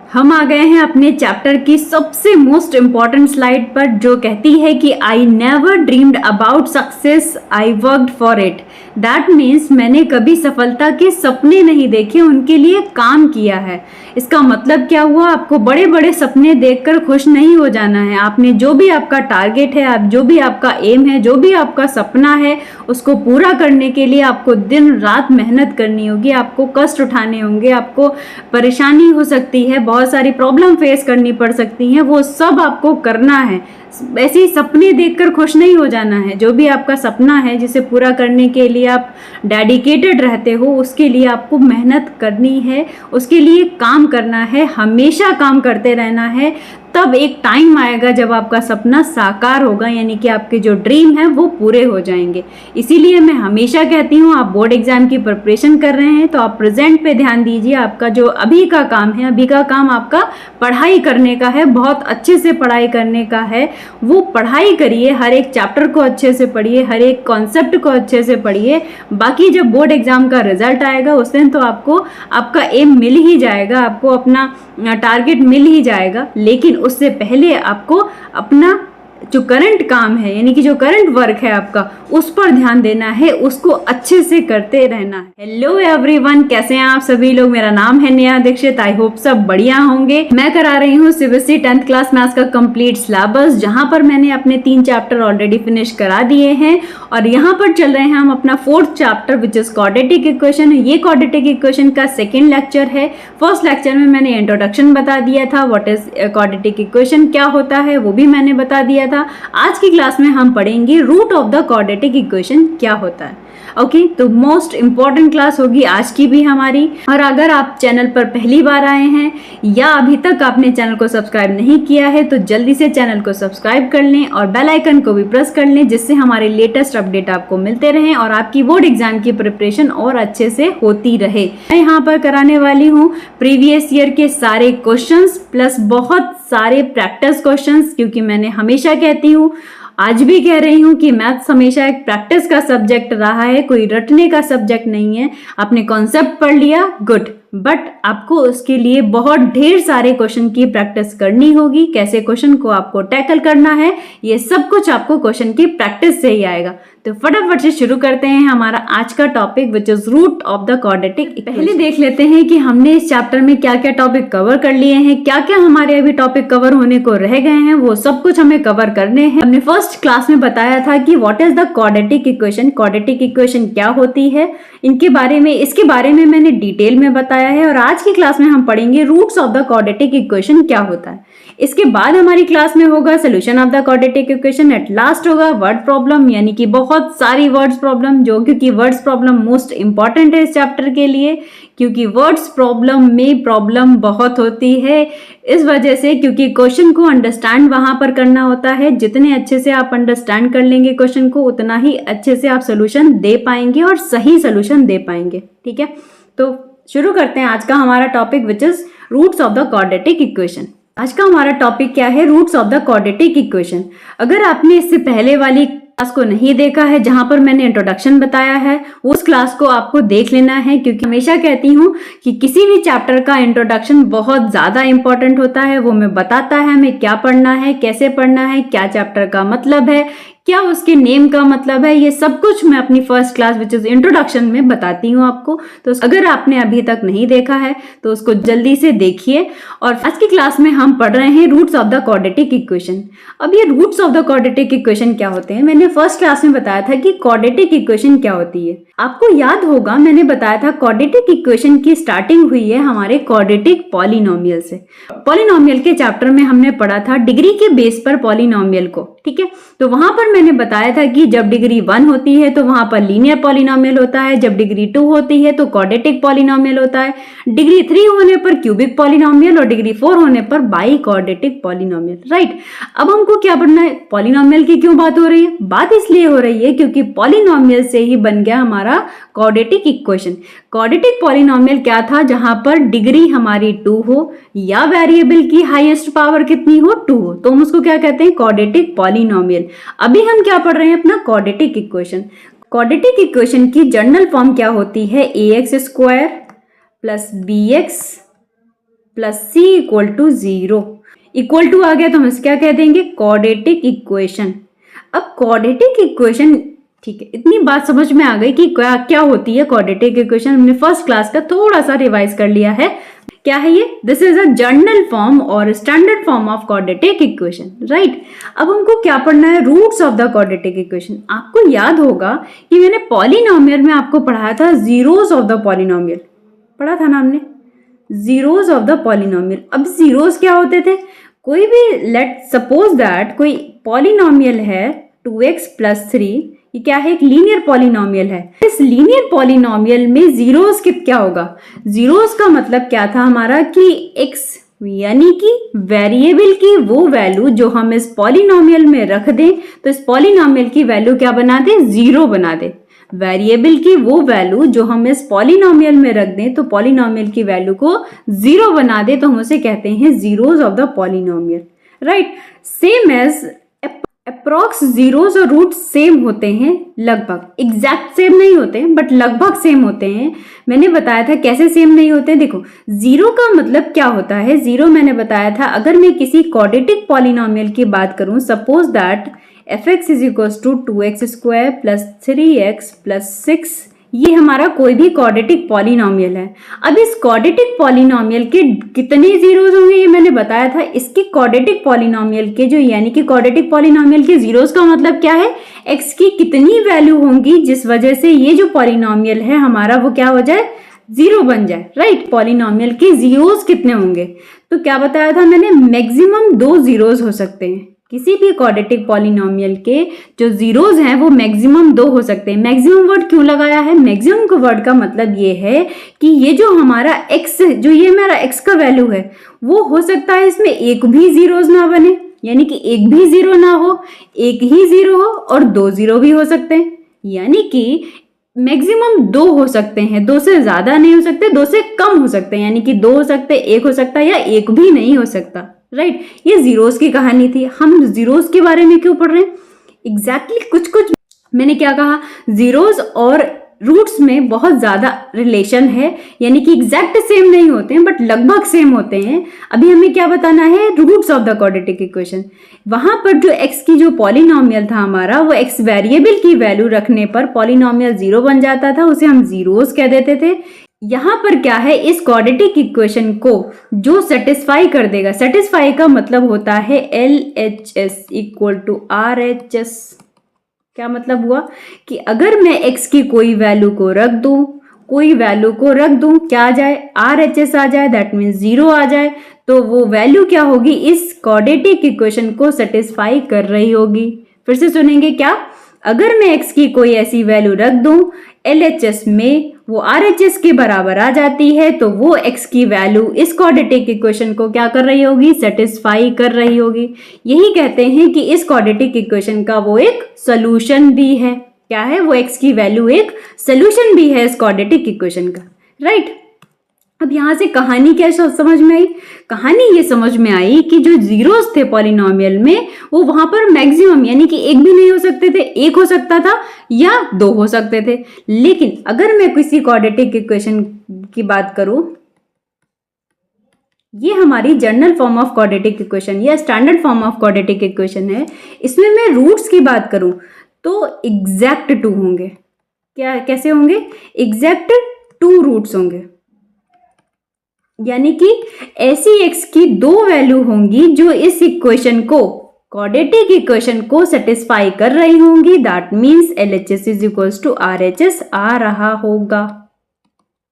हम आ गए हैं अपने चैप्टर की सबसे मोस्ट इम्पॉर्टेंट स्लाइड पर, जो कहती है कि I never dreamed about success, I worked for it. That means मैंने कभी सफलता के सपने नहीं देखे, उनके लिए काम किया है। इसका मतलब क्या हुआ? आपको बड़े बड़े सपने देखकर खुश नहीं हो जाना है। आपने जो भी आपका टारगेट है, आप जो भी आपका एम है, जो भी आपका सपना है, उसको पूरा करने के लिए आपको दिन रात मेहनत करनी होगी, आपको कष्ट उठाने होंगे, आपको परेशानी हो सकती है, बहुत सारी प्रॉब्लम फेस करनी पड़ सकती हैं, वो सब आपको करना है। ऐसे ही सपने देखकर खुश नहीं हो जाना है। जो भी आपका सपना है, जिसे पूरा करने के लिए आप डेडिकेटेड रहते हो, उसके लिए आपको मेहनत करनी है, उसके लिए काम करना है, हमेशा काम करते रहना है। तब एक टाइम आएगा जब आपका सपना साकार होगा, यानी कि आपके जो ड्रीम है वो पूरे हो जाएंगे। इसीलिए मैं हमेशा कहती हूँ, आप बोर्ड एग्जाम की प्रिपरेशन कर रहे हैं तो आप प्रेजेंट पे ध्यान दीजिए। आपका जो अभी का काम है, अभी का काम आपका पढ़ाई करने का है, बहुत अच्छे से पढ़ाई करने का है। वो पढ़ाई करिए, हर एक चैप्टर को अच्छे से पढ़िए, हर एक कॉन्सेप्ट को अच्छे से पढ़िए। बाकी जब बोर्ड एग्जाम का रिजल्ट आएगा उस दिन तो आपको आपका एम मिल ही जाएगा, आपको अपना टारगेट मिल ही जाएगा। लेकिन उससे पहले आपको अपना जो करंट काम है, यानी कि जो करंट वर्क है आपका, उस पर ध्यान देना है, उसको अच्छे से करते रहना है। हेलो एवरीवन, कैसे हैं आप सभी लोग? मेरा नाम है नेहा दीक्षित। आई होप सब बढ़िया होंगे। मैं करा रही हूँ सीबीएसई 10th क्लास मैथ्स का कंप्लीट सिलेबस, जहां पर मैंने अपने 3 चैप्टर ऑलरेडी फिनिश करा दिए हैं और यहाँ पर चल रहे हैं हम अपना 4th chapter which is quadratic equation. ये क्वाड्रेटिक इक्वेशन का सेकेंड लेक्चर है। फर्स्ट लेक्चर में मैंने इंट्रोडक्शन बता दिया था, व्हाट इज क्वाड्रेटिक इक्वेशन क्या होता है वो भी मैंने बता दिया था। आज की क्लास में हम पढ़ेंगे root of the quadratic equation क्या होता है। ओके, तो मोस्ट इंपॉर्टेंट क्लास होगी आज की भी हमारी। और अगर आप चैनल पर पहली बार आए हैं या अभी तक आपने चैनल को सब्सक्राइब नहीं किया है तो जल्दी से चैनल को सब्सक्राइब कर लें और बेल आइकन को भी प्रेस कर लें, जिससे हमारे लेटेस्ट अपडेट आपको मिलते रहें और आपकी बोर्ड एग्जाम की प्रिपरेशन और अच्छे से होती रहे। मैं यहाँ पर कराने वाली हूँ प्रीवियस ईयर के सारे क्वेश्चंस प्लस बहुत सारे प्रैक्टिस क्वेश्चंस, क्योंकि मैंने हमेशा कहती हूँ, आज भी कह रही हूँ कि मैथ्स हमेशा एक प्रैक्टिस का सब्जेक्ट रहा है, कोई रटने का सब्जेक्ट नहीं है। आपने कॉन्सेप्ट पढ़ लिया, गुड, बट आपको उसके लिए बहुत ढेर सारे क्वेश्चन की प्रैक्टिस करनी होगी। कैसे क्वेश्चन को आपको टैकल करना है, ये सब कुछ आपको क्वेश्चन की प्रैक्टिस से ही आएगा। तो फटाफट से शुरू करते हैं हमारा आज का topic which is root of the quadratic. पहले देख लेते हैं कि हमने इस चैप्टर में क्या क्या टॉपिक कवर कर लिए हैं, क्या क्या हमारे अभी टॉपिक कवर होने को रह गए हैं, वो सब कुछ हमें कवर करने हैं। हमने फर्स्ट क्लास में बताया था कि what is the quadratic equation, quadratic equation क्या होती है, इसके बारे में मैंने डिटेल में बताया है। और आज की क्लास में हम पढ़ेंगे roots of the quadratic equation क्या होता है। इसके बाद हमारी क्लास में होगा solution of the quadratic equation. At last होगा वर्ड प्रॉब्लम, यानी कि बहुत सारी वर्ड्स प्रॉब्लम, जो क्योंकि वर्ड्स प्रॉब्लम मोस्ट इंपॉर्टेंट है इस चैप्टर के लिए, क्योंकि वर्ड्स प्रॉब्लम में प्रॉब्लम बहुत होती है। इस वजह से, क्योंकि क्वेश्चन को अंडरस्टैंड वहां पर करना होता है, जितने अच्छे से आप अंडरस्टैंड कर लेंगे क्वेश्चन को, उतना ही अच्छे से आप सोल्यूशन दे पाएंगे और सही सोल्यूशन दे पाएंगे। ठीक है, तो शुरू करते हैं आज का हमारा topic which is roots of the quadratic equation. आज का हमारा टॉपिक क्या है? Roots of the quadratic equation. अगर आपने इससे पहले वाली क्लास को नहीं देखा है, जहां पर मैंने इंट्रोडक्शन बताया है, उस क्लास को आपको देख लेना है, क्योंकि हमेशा कहती हूं कि किसी भी चैप्टर का इंट्रोडक्शन बहुत ज्यादा इंपॉर्टेंट होता है। वो मैं बताता है हमें क्या पढ़ना है, कैसे पढ़ना है, क्या चैप्टर का मतलब है, क्या उसके नेम का मतलब है, ये सब कुछ मैं अपनी first class which is introduction में बताती हूँ आपको। तो अगर आपने अभी तक नहीं देखा है तो उसको जल्दी से देखिए। और आज की क्लास में हम पढ़ रहे हैं roots of the quadratic equation. अब ये roots of the quadratic equation क्या होते हैं? मैंने फर्स्ट क्लास में बताया था कि क्वाड्रेटिक इक्वेशन क्या होती है। आपको याद होगा, मैंने बताया था क्वाड्रेटिक इक्वेशन की स्टार्टिंग हुई है हमारे क्वाड्रेटिक पॉलिनोमियल से। पॉलिनोमियल के चैप्टर में हमने पढ़ा था डिग्री के बेस पर पॉलिनोमियल को। ठीक है, तो वहां पर मैंने बताया था कि जब डिग्री 1 होती है तो वहां पर लीनियर पॉलिनोमियल होता है, जब डिग्री 2 होती है तो क्वाड्रेटिक पॉलिनोमियल होता है, डिग्री 3 होने पर क्यूबिक पॉलिनोमियल और डिग्री 4 होने पर बाई क्वाड्रेटिक पॉलिनोमियल। राइट, अब हमको क्या पढ़ना है? पॉलिनोमियल की क्यों बात हो रही है? बात इसलिए हो रही है क्योंकि पॉलिनोमियल से ही बन गया हमारा क्वाड्रेटिक इक्वेशन। क्वाड्रेटिक पॉलिनोमियल क्या था? जहां पर डिग्री हमारी 2 हो या वेरिएबल की हाईएस्ट पावर कितनी हो? 2 हो, तो हम उसको क्या कहते हैं? Quadratic polynomial. अभी हम क्या पढ़ रहे हैं? अपना क्वाड्रेटिक इक्वेशन। क्वाड्रेटिक इक्वेशन की जनरल फॉर्म क्या होती है? ax square plus bx plus C equal to 0। Equal to आ गया तो हम इसे क्या कह देंगे, क्वाड्रेटिक इक्वेशन। अब क्वाड्रेटिक इक्वेशन, ठीक है, इतनी बात समझ में आ गई कि क्या क्या होती है क्वाड्रेटिक इक्वेशन। हमने फर्स्ट क्लास का थोड़ा सा रिवाइज कर लिया है। क्या है ये, this is a general form और standard form of quadratic equation, right. अब हमको क्या पढ़ना है, roots of the quadratic equation. आपको याद होगा कि मैंने पॉलिनोमियल में आपको पढ़ाया था जीरोस ऑफ द पॉलिनोमियल, पढ़ा था ना हमने, जीरोस ऑफ द पॉलिनोमियल। अब जीरोस क्या होते थे, कोई भी, लेट सपोज दैट कोई पॉलिनोमियल है 2x + 3, ये क्या है, एक लीनियर पॉलिनोमियल है। इस लीनियर पॉलिनोमियल में जीरोस क्या होगा, जीरोस का मतलब क्या था हमारा कि x यानी कि वेरिएबल की वो वैल्यू जो हम इस पॉलिनोमियल में रख दें तो इस पॉलिनोमियल की वैल्यू क्या बना दे, 0 बना दे। वेरिएबल की वो वैल्यू जो हम इस पॉलिनोमियल में रख दें तो पॉलिनोमियल की वैल्यू को 0 बना दे तो हम उसे कहते हैं zeros of the polynomial, right. Same as approx zeros और रूट सेम होते हैं, लगभग, एग्जैक्ट सेम नहीं होते हैं बट लगभग सेम होते हैं। मैंने बताया था कैसे सेम नहीं होते, देखो जीरो का मतलब क्या होता है, जीरो मैंने बताया था अगर मैं किसी क्वाड्रेटिक पॉलिनोमियल की बात करूं, suppose that fx is equal to 2x² + 3x + 6, ये हमारा कोई भी क्वाड्रेटिक पॉलिनोमियल है। अब इस क्वाड्रेटिक पॉलिनोमियल के कितने जीरोस होंगे ये मैंने बताया था। इसके क्वाड्रेटिक पॉलिनोमियल के जो, यानी कि क्वाड्रेटिक पॉलिनोमियल के जीरोस का मतलब क्या है, x की कितनी वैल्यू होंगी जिस वजह से ये जो पॉलिनोमियल है हमारा वो क्या हो जाए, 0 बन जाए, राइट। पॉलिनोमियल के जीरोस कितने होंगे, तो क्या बताया था मैंने, मैक्सिमम 2 जीरोस हो सकते हैं। किसी भी क्वाड्रेटिक पॉलिनोमियल के जो जीरोस हैं वो मैक्सिमम 2 हो सकते हैं। मैक्सिमम वर्ड क्यों लगाया है, मैक्सिमम का वर्ड का मतलब ये है कि ये जो हमारा x, जो ये हमारा x का वैल्यू है वो हो सकता है इसमें एक भी जीरोस ना बने, यानी कि एक भी 0 ना हो, एक ही 0 हो और 2 0 भी हो सकते हैं, यानी कि मैक्सिमम 2 हो सकते हैं, 2 से ज्यादा नहीं हो सकते, 2 से कम हो सकते हैं, यानी कि 2 हो सकते, 1 हो सकता है या एक भी नहीं हो सकता, राइट। ये जीरोस की कहानी थी। हम जीरोस के बारे में क्यों पढ़ रहे हैं, एग्जैक्टली कुछ कुछ मैंने क्या कहा, जीरोस और रूट्स में बहुत ज्यादा रिलेशन है, यानी कि एग्जैक्ट सेम नहीं होते हैं बट लगभग सेम होते हैं। अभी हमें क्या बताना है, roots of the quadratic equation. वहां पर जो x की जो पॉलिनोमियल था हमारा, वो x वेरिएबल की वैल्यू रखने पर पॉलिनोमियल 0 बन जाता था, उसे हम जीरोस कह देते थे। यहां पर क्या है, इस क्वाड्रेटिक इक्वेशन को जो सेटिस्फाई कर देगा, सेटिस्फाई का मतलब होता है LHS इक्वल टू RHS। क्या मतलब हुआ कि अगर मैं x की कोई वैल्यू को रख दूं, कोई वैल्यू को रख दूं, क्या आ जाए, RHS आ जाए, दैट मीन्स 0 आ जाए, तो वो वैल्यू क्या होगी, इस क्वाड्रेटिक इक्वेशन को सेटिस्फाई कर रही होगी। फिर से सुनेंगे क्या, अगर मैं x की कोई ऐसी वैल्यू रख दूं LHS में, वो RHS के बराबर आ जाती है, तो वो x की वैल्यू इस क्वाड्रेटिक इक्वेशन को क्या कर रही होगी, सेटिस्फाई कर रही होगी। यही कहते हैं कि इस क्वाड्रेटिक इक्वेशन का वो एक सॉल्यूशन भी है। क्या है, वो x की वैल्यू एक सॉल्यूशन भी है इस क्वाड्रेटिक इक्वेशन का, राइट। अब यहां से कहानी क्या समझ में आई, कहानी ये समझ में आई कि जो जीरोस थे पॉलिनोमियल में वो वहां पर मैक्सिमम, यानी कि एक भी नहीं हो सकते थे, एक हो सकता था या 2 हो सकते थे। लेकिन अगर मैं किसी क्वाड्रेटिक इक्वेशन की बात करूं, ये हमारी general form of quadratic equation या standard form of quadratic equation है, इसमें मैं रूट्स की बात करूं तो एग्जैक्ट 2 होंगे। क्या, कैसे होंगे, एग्जैक्ट 2 रूट्स होंगे, यानी कि ऐसी x की 2 वैल्यू होंगी जो इस इक्वेशन को, क्वाड्रेटिक इक्वेशन को सेटिस्फाई कर रही होंगी। That means LHS is equals to RHS आ रहा होगा।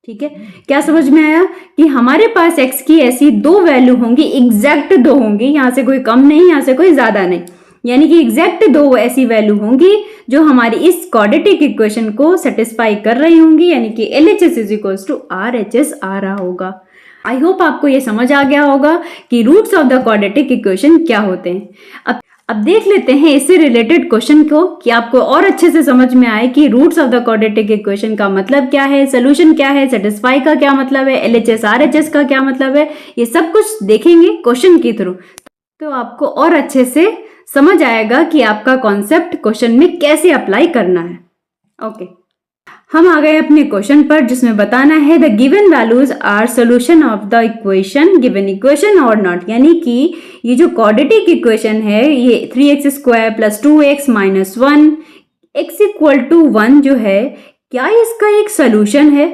ठीक है, क्या समझ में आया कि हमारे पास x की ऐसी 2 वैल्यू होंगी, एग्जैक्ट 2 होंगी, यहां से कोई कम नहीं, यहां से कोई ज्यादा नहीं, यानी कि एग्जैक्ट 2 ऐसी वैल्यू होंगी जो हमारी इस क्वाड्रेटिक इक्वेशन को सेटिस्फाई कर रही होंगी, यानी कि LHS is equals to RHS आ रहा होगा। आई होप आपको ये समझ आ गया होगा कि roots of the quadratic equation क्या होते हैं। अब देख लेते हैं इससे रिलेटेड क्वेश्चन को कि आपको और अच्छे से समझ में आए कि roots of the quadratic equation का मतलब क्या है, सोल्यूशन क्या है, सेटिस्फाई का क्या मतलब है, LHS RHS का क्या मतलब है, ये सब कुछ देखेंगे क्वेश्चन के थ्रू, तो आपको और अच्छे से समझ आएगा कि आपका कॉन्सेप्ट क्वेश्चन में कैसे अप्लाई करना है। ओके, हम आ गए अपने क्वेश्चन पर, जिसमें बताना है the given values are solution of the equation given equation और नॉट। यानी कि ये जो क्वाड्रेटिक इक्वेशन है, ये 3x² + 2x - 1 x = 1 जो है, क्या इसका एक सोल्यूशन है?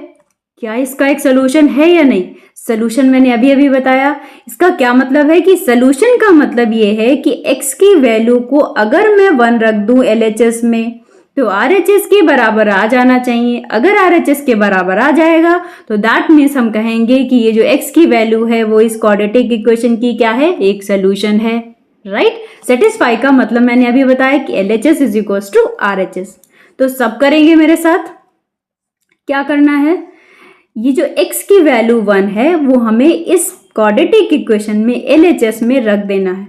क्या इसका एक सोल्यूशन है या नहीं? सोल्यूशन मैंने अभी अभी बताया। इसका क्या मतलब है कि सोल्यूशन का मतलब ये है कि x की वैल्यू को अगर मैं 1 रख दूं LHS में तो RHS के बराबर आ जाना चाहिए। अगर RHS के बराबर आ जाएगा तो दैट मीन्स हम कहेंगे कि ये जो x की वैल्यू है वो इस क्वाड्रेटिक इक्वेशन की क्या है? एक सोल्यूशन है, राइट। सेटिस्फाई का मतलब मैंने अभी बताया कि LHS = RHS। तो सब करेंगे मेरे साथ। क्या करना है? ये जो x की वैल्यू 1 है वो हमें इस क्वाड्रेटिक इक्वेशन में LHS में रख देना है।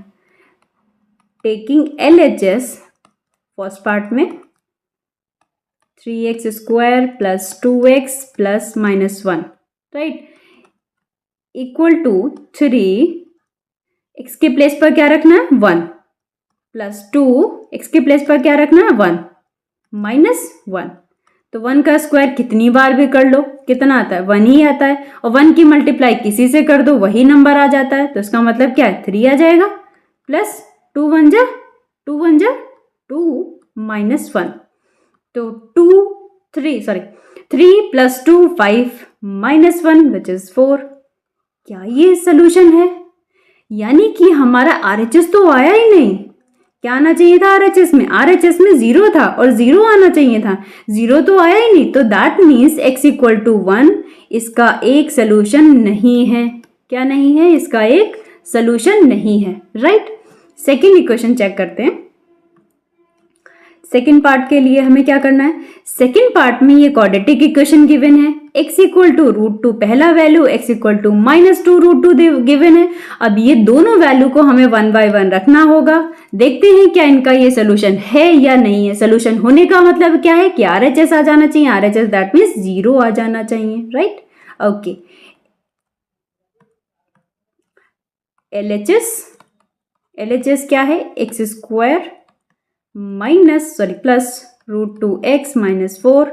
टेकिंग LHS फर्स्ट पार्ट में 3x² + 2x + -1, right, equal to 3 x के प्लेस पर क्या रखना है? 1 + 2 x के प्लेस पर क्या रखना है? 1 -1। तो 1 का स्क्वायर कितनी बार भी कर लो कितना आता है? 1 ही आता है। और 1 की मल्टीप्लाई किसी से कर दो वही नंबर आ जाता है। तो इसका मतलब क्या है? 3 आ जाएगा प्लस 2 1 जा 2 1 जा 2 -1। तो 3 + 2 5 -1 विच इज 4। क्या ये सोल्यूशन है? यानी कि हमारा RHS तो आया ही नहीं। क्या आना चाहिए था RHS में? RHS में 0 था और 0 आना चाहिए था। 0 तो आया ही नहीं। तो दैट मीन्स x = 1 इसका एक सोल्यूशन नहीं है। क्या नहीं है? इसका एक सोल्यूशन नहीं है, राइट। सेकेंड इक्वेशन चेक करते हैं। सेकेंड पार्ट के लिए हमें क्या करना है? सेकेंड पार्ट में ये क्वाड्रेटिक इक्वेशन गिवन है। x = √2 पहला वैल्यू, x = -2√2 गिवन है। अब ये दोनों वैल्यू को हमें 1 by 1 रखना होगा। देखते हैं क्या इनका ये सोल्यूशन है या नहीं है। सोल्यूशन होने का मतलब क्या है कि RHS आ जाना चाहिए। RHS दैट मीन्स 0 आ जाना चाहिए, राइट। ओके, LHS क्या है? x² plus √2x - 4।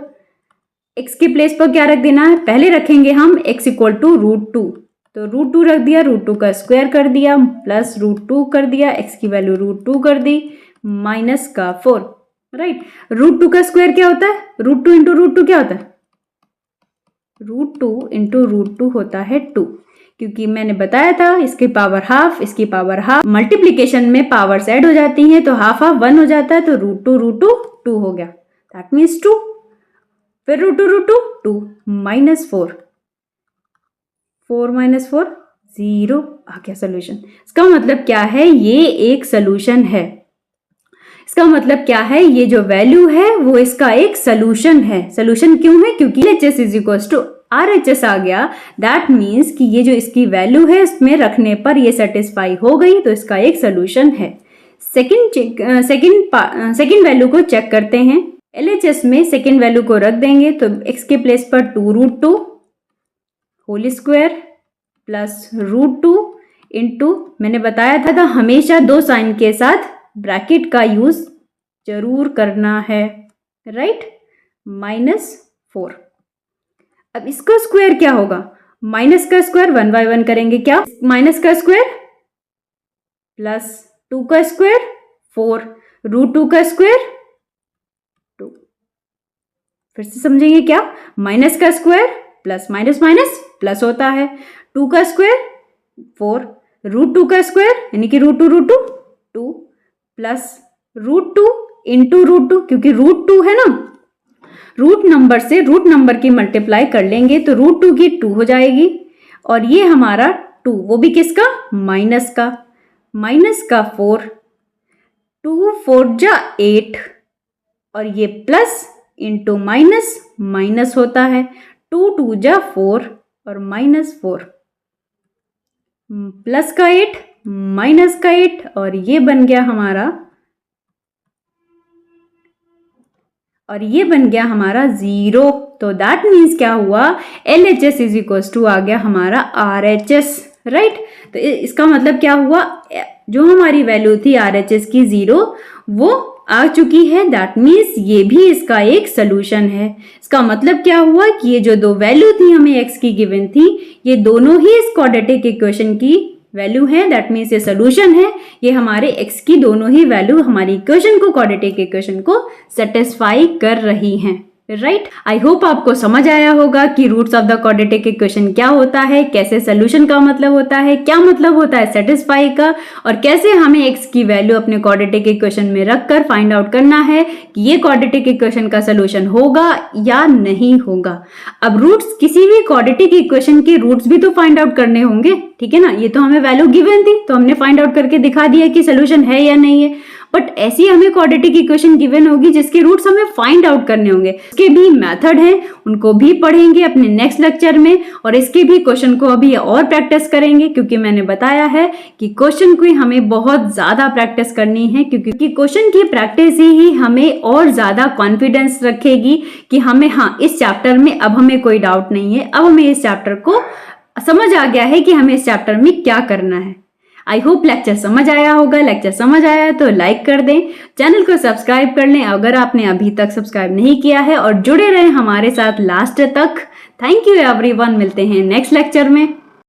x के प्लेस पर क्या रख देना है? पहले रखेंगे हम x = √2। तो √2 रख दिया, √2 का स्क्वायर कर दिया, प्लस √2 कर दिया, x की वैल्यू √2 कर दी, -4, राइट। √2 का स्क्वायर क्या होता है? √2 × √2 क्या होता है? √2 × √2 होता है 2। क्योंकि मैंने बताया था इसकी पावर हाफ, इसकी पावर हाफ, मल्टीप्लीकेशन में पावर्स ऐड हो जाती हैं तो हाफ 1 हो जाता है। तो √2 2 हो गया, दैट मीन्स 2। फिर √2 2 -4, 4 - 4 0 आ गया सोल्यूशन। इसका मतलब क्या है? ये एक सोल्यूशन है। इसका मतलब क्या है? ये जो वैल्यू है वो इसका एक सोल्यूशन है। सोल्यूशन क्यों है? क्योंकि LHS = RHS आ गया। दैट मीन्स कि ये जो इसकी वैल्यू है इसमें रखने पर ये सेटिस्फाई हो गई, तो इसका एक सोल्यूशन है। सेकेंड वैल्यू को चेक करते हैं। LHS में सेकेंड वैल्यू को रख देंगे तो x के प्लेस पर 2√2 होल स्क्वायर प्लस √2 इंटू, मैंने बताया था हमेशा 2 साइन के साथ ब्रैकेट का यूज जरूर करना है, राइट, -4। अब इसका स्क्वायर क्या होगा? माइनस का स्क्वायर 1 by 1 करेंगे। क्या? माइनस का स्क्वायर प्लस 2 का स्क्वायर 4, √2 का स्क्वायर 2। फिर से समझेंगे क्या? माइनस का square plus minus minus plus होता है, 2 का स्क्वायर 4, √2 का स्क्वायर यानी कि √2 2 प्लस √2 इंटू √2, क्योंकि √2 है ना, रूट नंबर से रूट नंबर की मल्टीप्लाई कर लेंगे तो √2 की 2 हो जाएगी। और ये हमारा 2 वो भी किसका? माइनस का 4, 2 4 जा 8 और ये प्लस इंटू माइनस होता है, 2 2 जा 4 और -4, प्लस का 8 माइनस का 8 और ये बन गया हमारा 0। तो दैट मीन्स क्या हुआ? LHS = आ गया हमारा RHS, राइट। तो इसका मतलब क्या हुआ? जो हमारी वैल्यू थी RHS की 0 वो आ चुकी है, दैट मीन्स ये भी इसका एक सोल्यूशन है। इसका मतलब क्या हुआ कि ये जो दो वैल्यू थी हमें x की गिवन थी, ये दोनों ही इस क्वाड्रेटिक इक्वेशन की वैल्यू है, दैट मीन्स ये सोल्यूशन है। ये हमारे x की दोनों ही वैल्यू हमारी इक्वेशन को, क्वाड्रेटिक इक्वेशन को सेटिस्फाई कर रही हैं। राइट, आई होप आपको समझ आया होगा कि roots of the quadratic equation क्या होता है, कैसे सोल्यूशन का मतलब होता है, क्या मतलब होता है सेटिस्फाई का, और कैसे हमें x की वैल्यू अपने क्वाड्रेटिक इक्वेशन में रखकर फाइंड आउट करना है कि ये क्वाड्रेटिक इक्वेशन का सोल्यूशन होगा या नहीं होगा। अब रूट्स, किसी भी क्वाड्रेटिक इक्वेशन के रूट्स भी तो फाइंड आउट करने होंगे, ठीक है ना। ये तो हमें वैल्यू गिवन थी तो हमने फाइंड आउट करके दिखा दिया कि सोल्यूशन है या नहीं है, बट ऐसी हमें क्वाड्रेटिक इक्वेशन गिवन होगी जिसके रूट्स हमें फाइंड आउट करने होंगे। उसके भी मेथड हैं, उनको भी पढ़ेंगे अपने नेक्स्ट लेक्चर में, और इसके भी क्वेश्चन को अभी और प्रैक्टिस करेंगे, क्योंकि मैंने बताया है कि क्वेश्चन की हमें बहुत ज्यादा प्रैक्टिस करनी है, क्योंकि क्वेश्चन की प्रैक्टिस ही हमें और ज्यादा कॉन्फिडेंस रखेगी कि हमें, हाँ, इस चैप्टर में अब हमें कोई डाउट नहीं है, अब हमें इस चैप्टर को समझ आ गया है कि हमें इस चैप्टर में क्या करना है। आई होप लेक्चर समझ आया होगा। लेक्चर समझ आया तो लाइक कर दें, चैनल को सब्सक्राइब कर लें अगर आपने अभी तक सब्सक्राइब नहीं किया है, और जुड़े रहें हमारे साथ लास्ट तक। थैंक यू एवरीवन, मिलते हैं नेक्स्ट लेक्चर में।